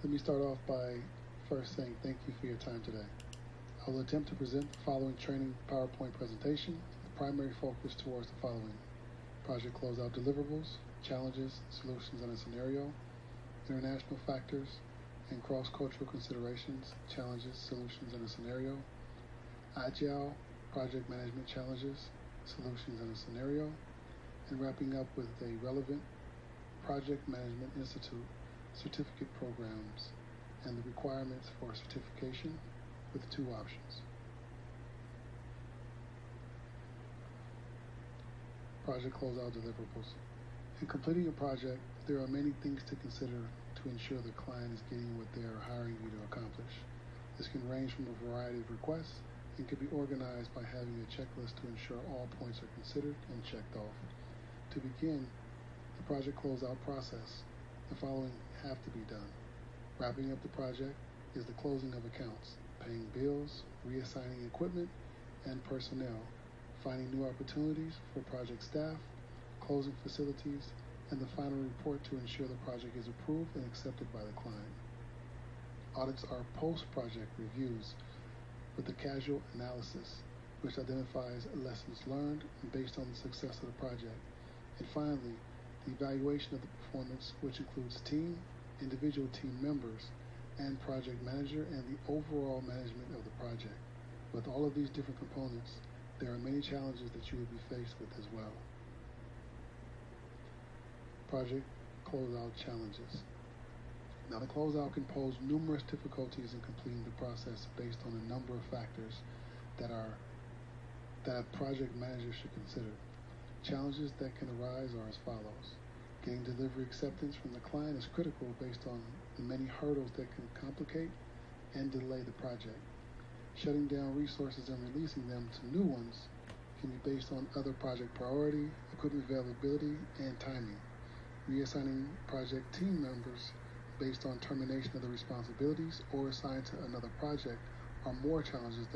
Let me start off by first saying thank you for your time today. I will attempt to present the following training PowerPoint presentation with primary focus towards the following: project closeout deliverables, challenges, solutions and a scenario, international factors and cross-cultural considerations, challenges, solutions and a scenario, agile project management challenges, solutions and a scenario, and wrapping up with a relevant Project Management Institute certificate programs and the requirements for certification with two options. Project closeout deliverables. In completing a project, there are many things to consider to ensure the client is getting what they are hiring you to accomplish. This can range from a variety of requests and can be organized by having a checklist to ensure all points are considered and checked off. To begin the project closeout process, the following have to be done. Wrapping up the project is the closing of accounts, paying bills, reassigning equipment and personnel, finding new opportunities for project staff, closing facilities, and the final report to ensure the project is approved and accepted by the client. Audits are post-project reviews with a casual analysis, which identifies lessons learned based on the success of the project. And finally, the evaluation of the performance, which includes team, individual team members, and project manager, and the overall management of the project. With all of these different components, there are many challenges that you will be faced with as well. Project closeout challenges. Now, the closeout can pose numerous difficulties in completing the process based on a number of factors that a project manager should consider. Challenges that can arise are as follows. Getting delivery acceptance from the client is critical based on the many hurdles that can complicate and delay the project. Shutting down resources and releasing them to new ones can be based on other project priority, equipment availability, and timing. Reassigning project team members based on termination of the responsibilities or assigned to another project are more challenges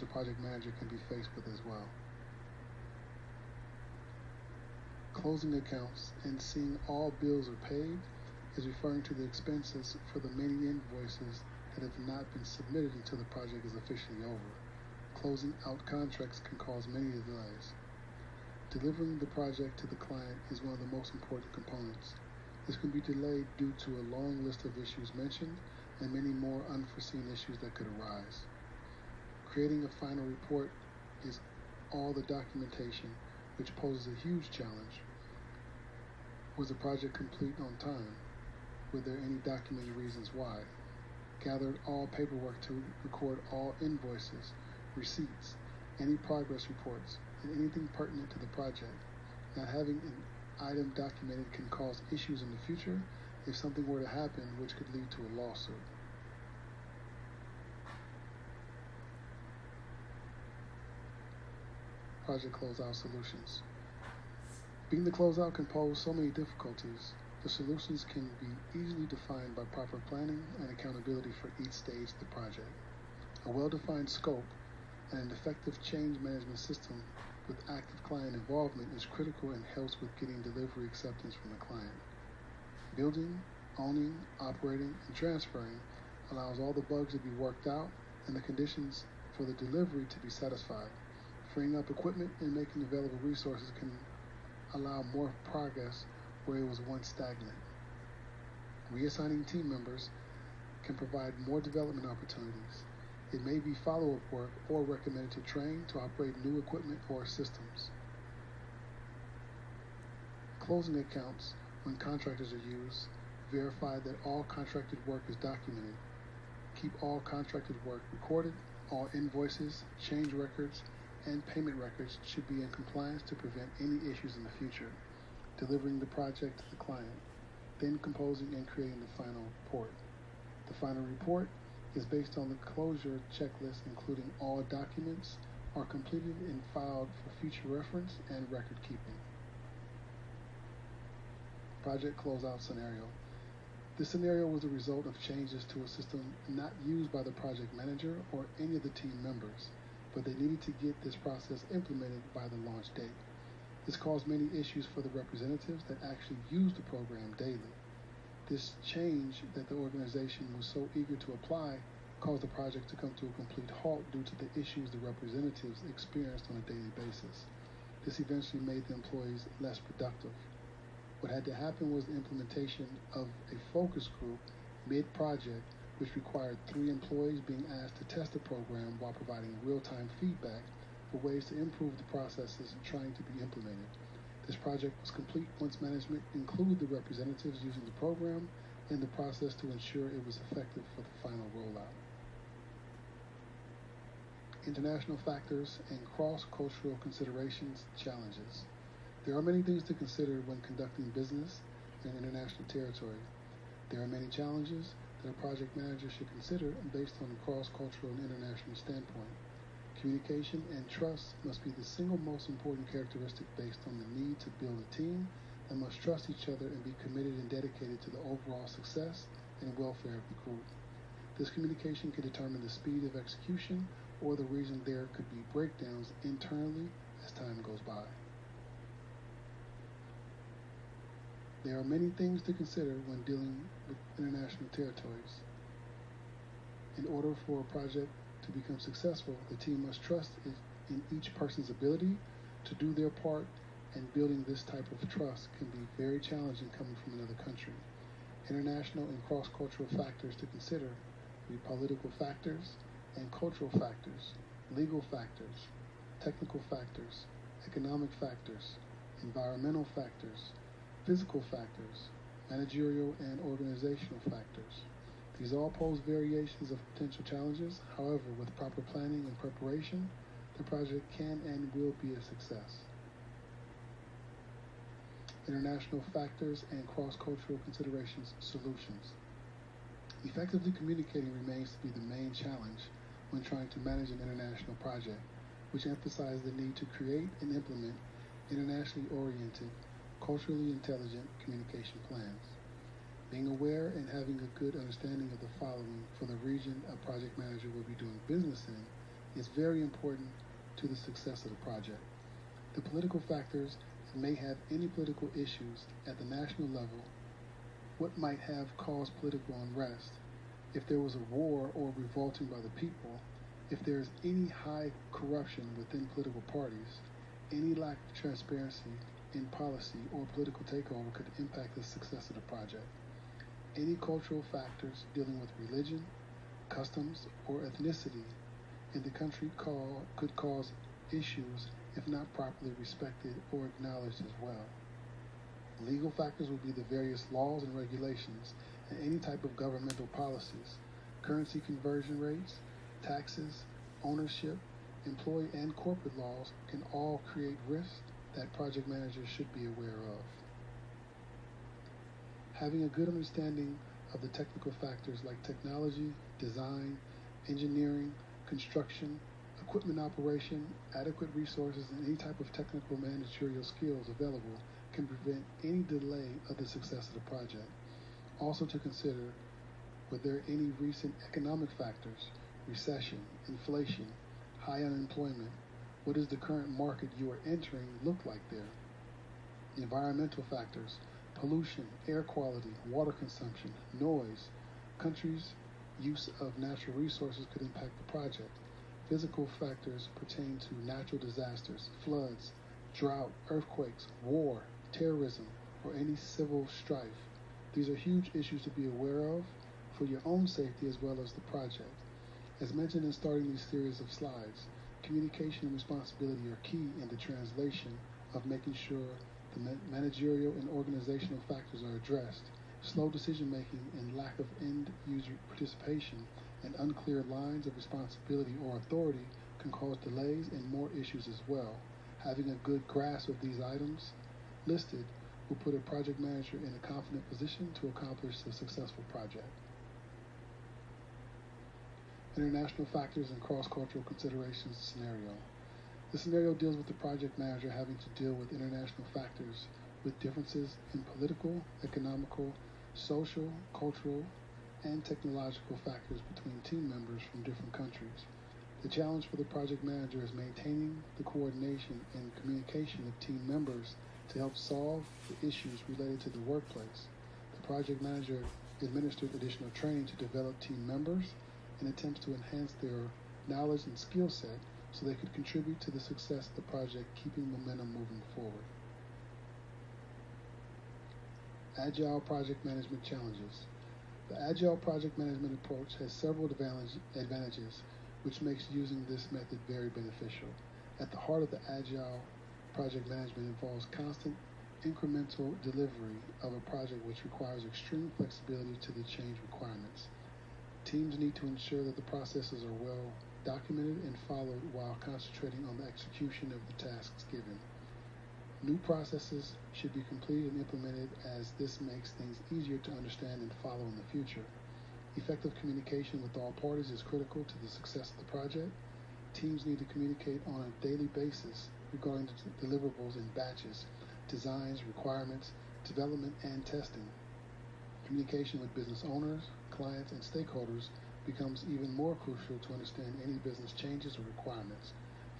a project manager can be faced with as well. Closing accounts and seeing all bills are paid is referring to the expenses for the many invoices that have not been submitted until the project is officially over. Closing out contracts can cause many delays. Delivering the project to the client is one of the most important components. This can be delayed due to a long list of issues mentioned and many more unforeseen issues that could arise. Creating a final report is all the documentation, which poses a huge challenge. Was the project complete on time? Were there any documented reasons why? Gathered all paperwork to record all invoices, receipts, any progress reports, and anything pertinent to the project. Not having an item documented can cause issues in the future if something were to happen, which could lead to a lawsuit. Project closeout solutions. Being the closeout can pose so many difficulties. The solutions can be easily defined by proper planning and accountability for each stage of the project. A well-defined scope and an effective change management system with active client involvement is critical and helps with getting delivery acceptance from the client. Building, owning, operating, and transferring allows all the bugs to be worked out and the conditions for the delivery to be satisfied. Freeing up equipment and making available resources can allow more progress where it was once stagnant. Reassigning team members can provide more development opportunities. It may be follow-up work or recommended to train to operate new equipment or systems. Closing accounts when contractors are used. Verify that all contracted work is documented. Keep all contracted work recorded. All invoices, change records, and payment records should be in compliance to prevent any issues in the future. Delivering the project to the client, then composing and creating the final report. The final report is based on the closure checklist, including all documents are completed and filed for future reference and record keeping. Project closeout scenario. This scenario was the result of changes to a system not used by the project manager or any of the team members, but they needed to get this process implemented by the launch date. This caused many issues for the representatives that actually use the program daily. This change that the organization was so eager to apply caused the project to come to a complete halt due to the issues the representatives experienced on a daily basis. This eventually made the employees less productive. What had to happen was the implementation of a focus group mid-project, which required 3 employees being asked to test the program while providing real-time feedback for ways to improve the processes trying to be implemented. This project was complete once management included the representatives using the program in the process to ensure it was effective for the final rollout. International factors and cross-cultural considerations challenges. There are many things to consider when conducting business in international territory. There are many challenges that a project manager should consider based on a cross-cultural and international standpoint. Communication and trust must be the single most important characteristic based on the need to build a team that must trust each other and be committed and dedicated to the overall success and welfare of the group. This communication can determine the speed of execution or the reason there could be breakdowns internally as time goes by. There are many things to consider when dealing with international territories. In order for a project to become successful, the team must trust in each person's ability to do their part, and building this type of trust can be very challenging coming from another country. International and cross-cultural factors to consider be political factors and cultural factors, legal factors, technical factors, economic factors, environmental factors, physical factors, managerial and organizational factors. These all pose variations of potential challenges. However, with proper planning and preparation, the project can and will be a success. International factors and cross-cultural considerations solutions. Effectively communicating remains to be the main challenge when trying to manage an international project, which emphasizes the need to create and implement internationally oriented, culturally intelligent communication plans. Being aware and having a good understanding of the following for the region a project manager will be doing business in is very important to the success of the project. The political factors that may have any political issues at the national level, what might have caused political unrest, if there was a war or revolting by the people, if there is any high corruption within political parties, any lack of transparency in policy or political takeover could impact the success of the project. Any cultural factors dealing with religion, customs, or ethnicity in the country could cause issues if not properly respected or acknowledged as well. Legal factors would be the various laws and regulations and any type of governmental policies, currency conversion rates, taxes, ownership, employee and corporate laws can all create risks that project managers should be aware of. Having a good understanding of the technical factors like technology, design, engineering, construction, equipment operation, adequate resources, and any type of technical managerial skills available can prevent any delay of the success of the project. Also to consider, were there any recent economic factors, recession, inflation, high unemployment? What does the current market you are entering look like there? Environmental factors, pollution, air quality, water consumption, noise, countries' use of natural resources could impact the project. Physical factors pertain to natural disasters, floods, drought, earthquakes, war, terrorism, or any civil strife. These are huge issues to be aware of for your own safety as well as the project. As mentioned in starting this series of slides, communication and responsibility are key in the translation of making sure the managerial and organizational factors are addressed. Slow decision-making and lack of end-user participation and unclear lines of responsibility or authority can cause delays and more issues as well. Having a good grasp of these items listed will put a project manager in a confident position to accomplish a successful project. International factors and cross-cultural considerations scenario. The scenario deals with the project manager having to deal with international factors with differences in political, economical, social, cultural, and technological factors between team members from different countries. The challenge for the project manager is maintaining the coordination and communication of team members to help solve the issues related to the workplace. The The project manager administered additional training to develop team members in attempts to enhance their knowledge and skill set so they could contribute to the success of the project, keeping momentum moving forward. Agile project management challenges. The Agile project management approach has several advantages, which makes using this method very beneficial. At the heart of the Agile project management involves constant incremental delivery of a project which requires extreme flexibility to the change requirements. Teams need to ensure that the processes are well documented and followed while concentrating on the execution of the tasks given. New processes should be completed and implemented, as this makes things easier to understand and follow in the future. Effective communication with all parties is critical to the success of the project. Teams need to communicate on a daily basis regarding the deliverables in batches, designs, requirements, development, and testing. Communication with business owners, clients, and stakeholders becomes even more crucial to understand any business changes or requirements.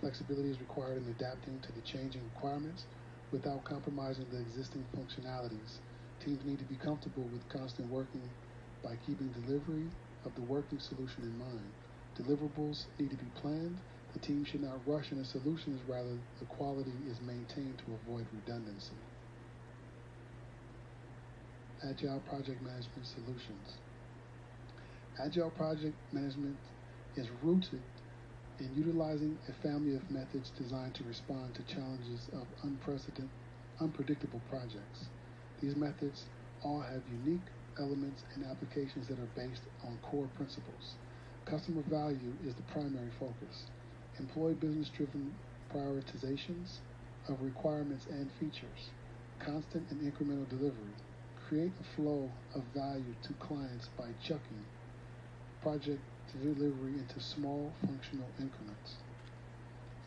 Flexibility is required in adapting to the changing requirements without compromising the existing functionalities. Teams need to be comfortable with constant working by keeping delivery of the working solution in mind. Deliverables need to be planned. The team should not rush into solutions, rather the quality is maintained to avoid redundancy. Agile project management solutions. Agile project management is rooted in utilizing a family of methods designed to respond to challenges of unpredictable projects. These methods all have unique elements and applications that are based on core principles. Customer value is the primary focus. Employ business-driven prioritizations of requirements and features. Constant and incremental delivery. Create a flow of value to clients by chunking project delivery into small functional increments.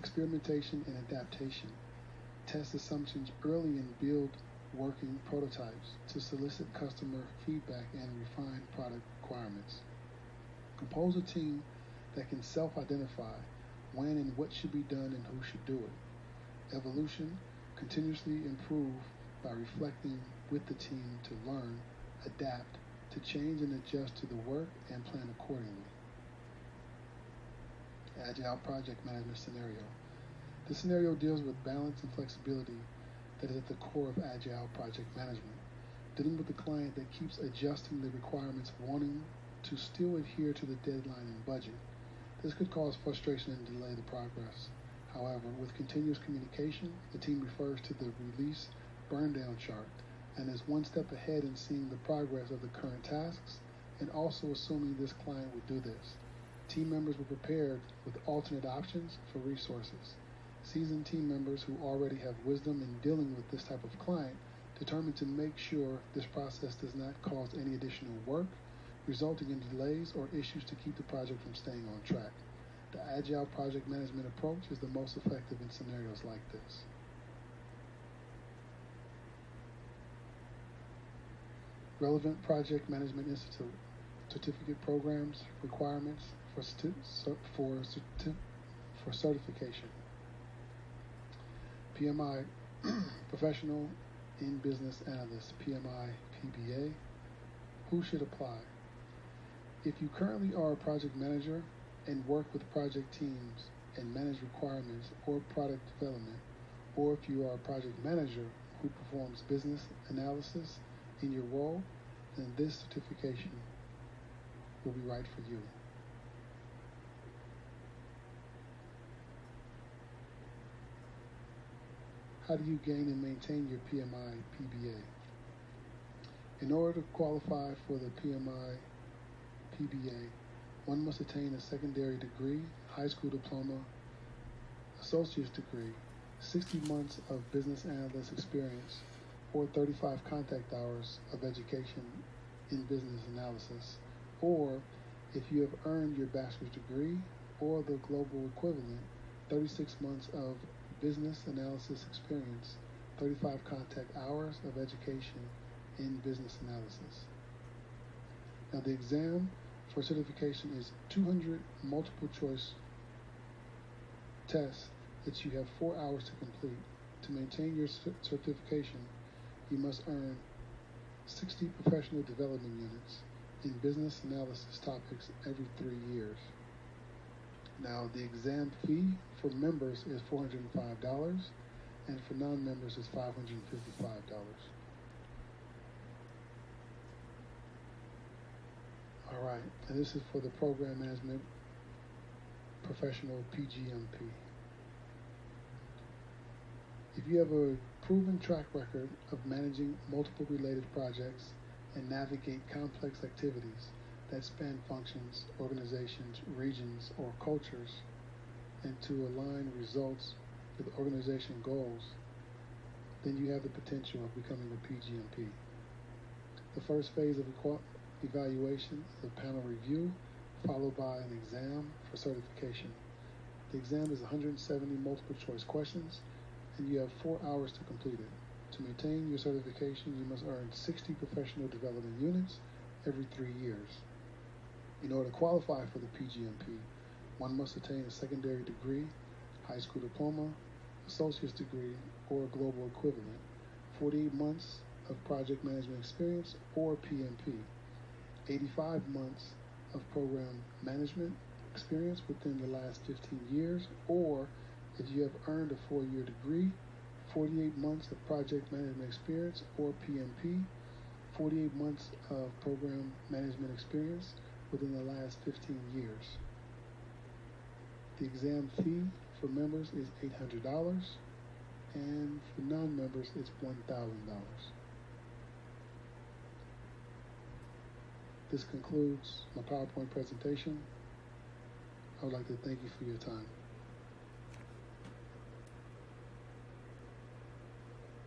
Experimentation and adaptation. Test assumptions early and build working prototypes to solicit customer feedback and refine product requirements. Compose a team that can self-identify when and what should be done and who should do it. Evolution. Continuously improve by reflecting with the team to learn, adapt, to change and adjust to the work and plan accordingly. Agile project management scenario. This scenario deals with balance and flexibility that is at the core of Agile project management, dealing with the client that keeps adjusting the requirements, wanting to still adhere to the deadline and budget. This could cause frustration and delay the progress. However, with continuous communication, the team refers to the release burn-down chart and is one step ahead in seeing the progress of the current tasks and also assuming this client would do this. Team members were prepared with alternate options for resources. Seasoned team members who already have wisdom in dealing with this type of client determined to make sure this process does not cause any additional work, resulting in delays or issues to keep the project from staying on track. The Agile project management approach is the most effective in scenarios like this. Relevant project management institute, certificate programs, requirements for certification. PMI, Professional in Business Analyst, PMI, PBA. Who should apply? If you currently are a project manager and work with project teams and manage requirements or product development, or if you are a project manager who performs business analysis in your role, then this certification will be right for you. How do you gain and maintain your PMI PBA? In order to qualify for the PMI PBA, one must attain a secondary degree, high school diploma, associate's degree, 60 months of business analyst experience, or 35 contact hours of education in business analysis, or if you have earned your bachelor's degree or the global equivalent, 36 months of business analysis experience, 35 contact hours of education in business analysis. Now the exam for certification is 200 multiple choice tests that you have 4 hours to complete. To maintain your certification, you must earn 60 professional development units in business analysis topics every 3 years. Now, the exam fee for members is $405, and for non-members is $555. All right, and this is for the Program Management Professional PGMP. If you have a proven track record of managing multiple related projects and navigate complex activities that span functions, organizations, regions, or cultures, and to align results with organization goals, then you have the potential of becoming a PGMP. The first phase of evaluation is a panel review, followed by an exam for certification. The exam is 170 multiple choice questions, and you have 4 hours to complete it. To maintain your certification, you must earn 60 professional development units every 3 years. In order to qualify for the PGMP, one must attain a secondary degree, high school diploma, associate's degree, or global equivalent, 48 months of project management experience, or PMP, 85 months of program management experience within the last 15 years, or if you have earned a 4-year degree, 48 months of project management experience, or PMP, 48 months of program management experience within the last 15 years. The exam fee for members is $800, and for non-members it's $1,000. This concludes my PowerPoint presentation. I would like to thank you for your time.